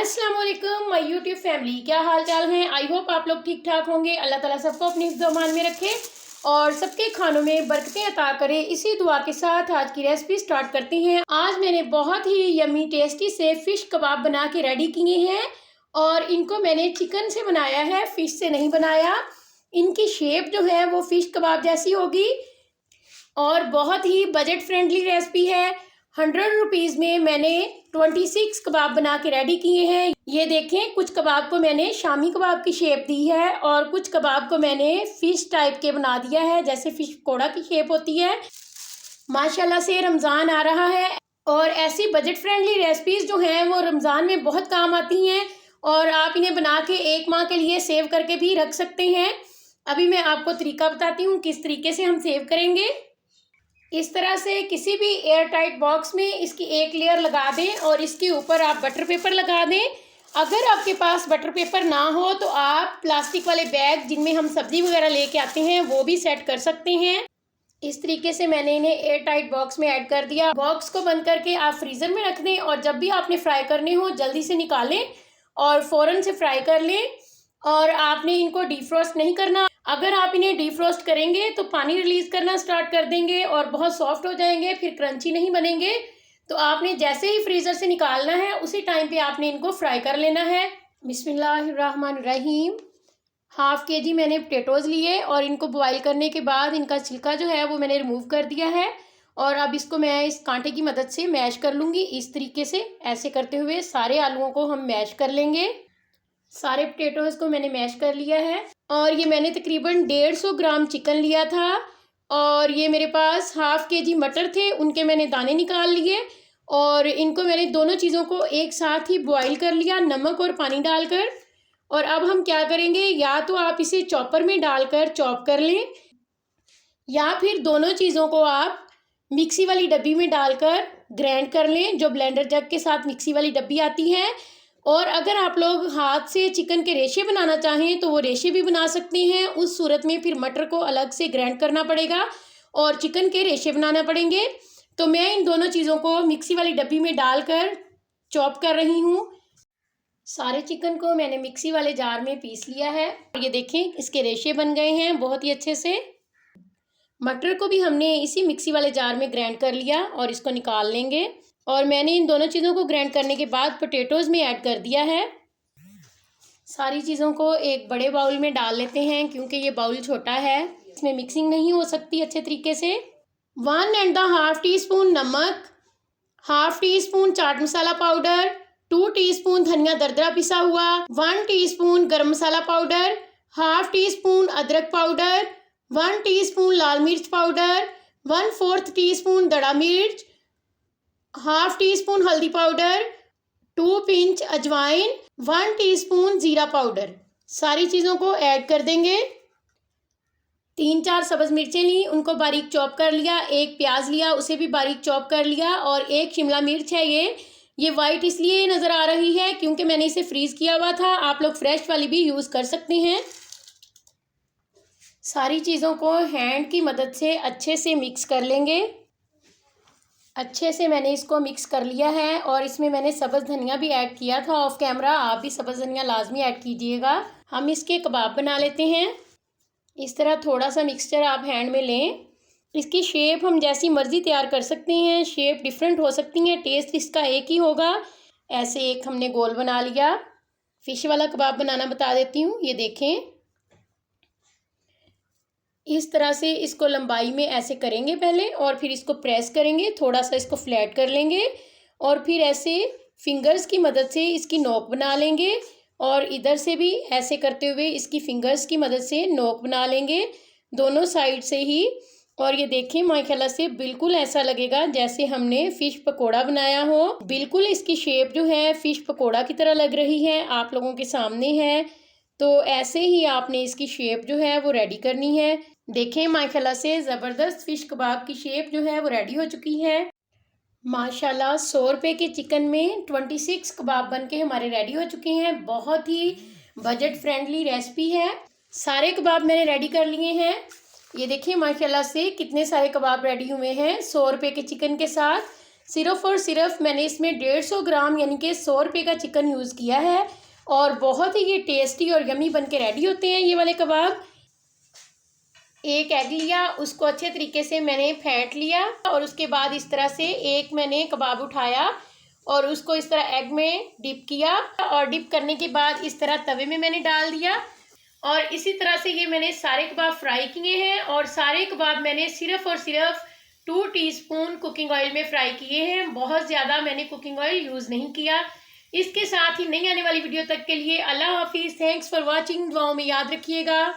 अस्सलाम वालेकुम my YouTube family, क्या हाल चाल हैं। आई होप आप लोग ठीक ठाक होंगे। अल्लाह ताला सबको अपनी हिफ्ज़-ओ-अमान में रखे और सबके खानों में बरकतें अता करे। इसी दुआ के साथ आज की रेसिपी स्टार्ट करते हैं। आज मैंने बहुत ही यम्मी टेस्टी से फ़िश कबाब बना के रेडी किए हैं और इनको मैंने चिकन से बनाया है, फ़िश से नहीं बनाया। इनकी शेप जो है वो फ़िश कबाब जैसी होगी और बहुत ही बजट फ्रेंडली रेसिपी है। 100 रुपीज़ में मैंने 26 कबाब बना के रेडी किए हैं। ये देखें, कुछ कबाब को मैंने शामी कबाब की शेप दी है और कुछ कबाब को मैंने फ़िश टाइप के बना दिया है, जैसे फ़िश पकौड़ा की शेप होती है। माशाल्लाह से रमज़ान आ रहा है और ऐसी बजट फ्रेंडली रेसिपीज़ जो हैं वो रमज़ान में बहुत काम आती हैं और आप इन्हें बना के 1 माह के लिए सेव करके भी रख सकते हैं। अभी मैं आपको तरीका बताती हूँ किस तरीके से हम सेव करेंगे। इस तरह से किसी भी एयर टाइट बॉक्स में इसकी एक लेयर लगा दें और इसके ऊपर आप बटर पेपर लगा दें। अगर आपके पास बटर पेपर ना हो तो आप प्लास्टिक वाले बैग जिनमें हम सब्ज़ी वगैरह लेके आते हैं वो भी सेट कर सकते हैं। इस तरीके से मैंने इन्हें एयर टाइट बॉक्स में ऐड कर दिया। बॉक्स को बंद करके आप फ्रीज़र में रख दें और जब भी आपने फ्राई करने हो जल्दी से निकालें और फ़ौरन से फ्राई कर लें। और आपने इनको डीफ्रॉस्ट नहीं करना। अगर आप इन्हें डीफ्रॉस्ट करेंगे तो पानी रिलीज़ करना स्टार्ट कर देंगे और बहुत सॉफ्ट हो जाएंगे, फिर क्रंची नहीं बनेंगे। तो आपने जैसे ही फ्रीज़र से निकालना है उसी टाइम पे आपने इनको फ्राई कर लेना है। बिस्मिल्लाहिर्रहमानिर्रहीम। हाफ़ केजी मैंने पोटैटोज़ लिए और इनको बॉईल करने के बाद इनका छिलका जो है वो मैंने रिमूव कर दिया है और अब इसको मैं इस कांटे की मदद से मैश कर लूँगी। इस तरीके से ऐसे करते हुए सारे आलूओं को हम मैश कर लेंगे। सारे पोटैटोज़ को मैंने मैश कर लिया है और ये मैंने तकरीबन 150 ग्राम चिकन लिया था और ये मेरे पास हाफ़ केजी मटर थे, उनके मैंने दाने निकाल लिए और इनको मैंने दोनों चीज़ों को एक साथ ही बॉईल कर लिया नमक और पानी डालकर। और अब हम क्या करेंगे, या तो आप इसे चॉपर में डालकर चॉप कर लें या फिर दोनों चीज़ों को आप मिक्सी वाली डब्बी में डालकर ग्राइंड कर लें, जो ब्लेंडर जग के साथ मिक्सी वाली डब्बी आती है। और अगर आप लोग हाथ से चिकन के रेशे बनाना चाहें तो वो रेशे भी बना सकते हैं। उस सूरत में फिर मटर को अलग से ग्राइंड करना पड़ेगा और चिकन के रेशे बनाना पड़ेंगे। तो मैं इन दोनों चीज़ों को मिक्सी वाली डब्बी में डालकर चॉप कर रही हूँ। सारे चिकन को मैंने मिक्सी वाले जार में पीस लिया है। ये देखें, इसके रेशे बन गए हैं बहुत ही अच्छे से। मटर को भी हमने इसी मिक्सी वाले जार में ग्राइंड कर लिया और इसको निकाल लेंगे। और मैंने इन दोनों चीज़ों को ग्राइंड करने के बाद पोटैटोज़ में ऐड कर दिया है। सारी चीज़ों को एक बड़े बाउल में डाल लेते हैं क्योंकि ये बाउल छोटा है, इसमें मिक्सिंग नहीं हो सकती अच्छे तरीके से। 1.5 टीस्पून नमक, half tea spoon chaat masala powder, 2 teaspoon धनिया दरदरा पिसा हुआ, 1 टीस्पून गरम मसाला पाउडर, हाफ़ टी स्पून अदरक पाउडर, 1 टीस्पून लाल मिर्च पाउडर, 1/4 टीस्पून दड़ा मिर्च, हाफ़ टी स्पून हल्दी पाउडर, 2 पिंच अजवाइन, 1 टीस्पून ज़ीरा पाउडर। सारी चीज़ों को ऐड कर देंगे। 3-4 सब्ज़ मिर्चें ली, उनको बारीक चॉप कर लिया। 1 प्याज लिया, उसे भी बारीक चॉप कर लिया और 1 शिमला मिर्च है। ये वाइट इसलिए नज़र आ रही है क्योंकि मैंने इसे फ्रीज़ किया हुआ था। आप लोग फ्रेश वाली भी यूज़ कर सकते हैं। सारी चीज़ों को हैंड की मदद से अच्छे से मिक्स कर लेंगे। अच्छे से मैंने इसको मिक्स कर लिया है और इसमें मैंने सब्ज़ धनिया भी ऐड किया था ऑफ कैमरा। आप भी सब्ज़ धनिया लाजमी ऐड कीजिएगा। हम इसके कबाब बना लेते हैं। इस तरह थोड़ा सा मिक्सचर आप हैंड में लें। इसकी शेप हम जैसी मर्ज़ी तैयार कर सकते हैं, शेप डिफरेंट हो सकती हैं, टेस्ट इसका एक ही होगा। ऐसे एक हमने गोल बना लिया। फ़िश वाला कबाब बनाना बता देती हूँ। ये देखें, इस तरह से इसको लंबाई में ऐसे करेंगे पहले और फिर इसको प्रेस करेंगे, थोड़ा सा इसको फ्लैट कर लेंगे और फिर ऐसे फिंगर्स की मदद से इसकी नोक बना लेंगे और इधर से भी ऐसे करते हुए इसकी फिंगर्स की मदद से नोक बना लेंगे दोनों साइड से ही। और ये देखें, माशाल्लाह से बिल्कुल ऐसा लगेगा जैसे हमने फ़िश पकोड़ा बनाया हो। बिल्कुल इसकी शेप जो है फ़िश पकोड़ा की तरह लग रही है, आप लोगों के सामने है। तो ऐसे ही आपने इसकी शेप जो है वो रेडी करनी है। देखें, माशाल्लाह से ज़बरदस्त फ़िश कबाब की शेप जो है वो रेडी हो चुकी है। माशाल्लाह 100 रुपये के चिकन में 26 कबाब बन के हमारे रेडी हो चुके हैं। बहुत ही बजट फ्रेंडली रेसिपी है। सारे कबाब मैंने रेडी कर लिए हैं। ये देखिए माशाल्लाह से कितने सारे कबाब रेडी हुए हैं 100 रुपये के चिकन के साथ। सिर्फ़ और सिर्फ मैंने इसमें 150 ग्राम यानी कि 100 रुपये का चिकन यूज़ किया है और बहुत ही ये टेस्टी और यमी बन के रेडी होते हैं ये वाले कबाब। एक एग लिया, उसको अच्छे तरीके से मैंने फेंट लिया और उसके बाद इस तरह से एक मैंने कबाब उठाया और उसको इस तरह एग में डिप किया और डिप करने के बाद इस तरह तवे में मैंने डाल दिया और इसी तरह से ये मैंने सारे कबाब फ्राई किए हैं और सारे कबाब मैंने सिर्फ और सिर्फ 2 टीस्पून कुकिंग ऑयल में फ्राई किए हैं। बहुत ज़्यादा मैंने कुकिंग ऑयल यूज़ नहीं किया। इसके साथ ही नई आने वाली वीडियो तक के लिए अल्लाह हाफिज़। Thanks for watching. दुआओं में याद रखिएगा।